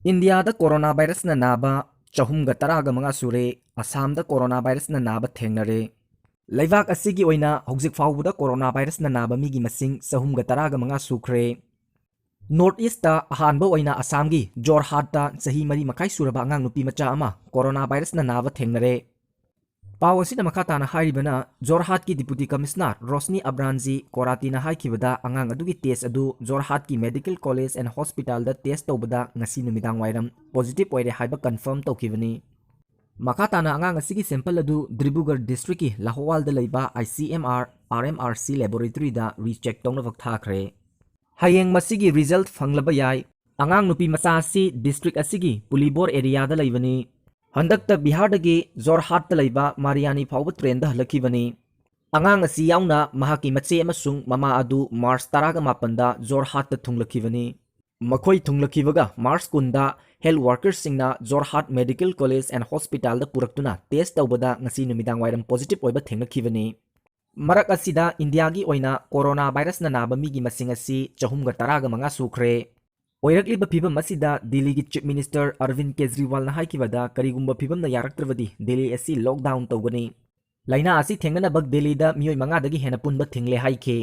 India दा corona virus न नाबा चहुम तराग मंगा सुरे असम दा कोरोना वायरस न नाबा थेंगनरे लेवाक असिगी ओइना हौजिक फाउबदा कोरोना वायरस न नाबा मिगी मसिंग चहुम तराग मंगा सुखरे नॉर्थ ईस्ट दा अहानबा ओइना असम गी जोरहाट दा सही मरी मखाई सुरबा अंगांग नुपी मचा अमा कोरोना वायरस न नाबा थेंगनरे पाव असिना मखाताना हाइरिबना जोरहाट की डिप्यूटी कमिश्नर रोशनी अब्रानजी कोरातीना हाइखिबदा अंगांग अदुगी टेस्ट अदु जोरहाट की मेडिकल कॉलेज एंड हॉस्पिटल दा टेस्ट तौबदा ngasi नुमिदांग वाइरम पॉजिटिव ओइरे हाइबा कंफर्म तौखिबनी मखाताना अंगांग असिगी सैंपल अदु द्रिबुगढ़ डिस्ट्रिक्ट की लाहौवाल दा लैबा ICMR RMRC लैबोरेटरी दा रीचेक तौना वक्थाखरे हयेंग मसिगी रिजल्ट फंगलबा याय अंगांग नुपी मचा असि डिस्ट्रिक्ट असिगी पुलिबोर एरिया दा लैबनी हंदक बिहार दगी जोरहाट लैबा मारियानी फाउब ट्रेन दा हलखिबनी अंगांग असी याउना महाकी मचे अमसुंग ममा अदु मार्च 15 दा जोरहाट थुंगलखिबनी मखोई थुंगलखिबगा मार्च 10 दा हेल्थ वर्कर्स सिंगना Jorhat medical college and hospital दा पुरक्तुना टेस्ट तौबदा ngasi नुमिदांग वाइरम पॉजिटिव ओइबा थेंगलखिबनी मरक असिदा इंडियागी ओइना कोरोना वायरस न नाबा मिगी मसिंग असि 435 सुखरे ओइरकलिबा फिबम असिदा दिल्ली की चीफ मिनिस्टर अरविंद केजरीवाल ना हाइकिबदा करिगुंबा फिबम ना यारक्त्रबदी दिल्ली असि लॉकडाउन तौगनी लाइना असि थेंगना बग दिल्ली दा मियोय मंगा दगी हेना पुनबा थिंगले हाइखे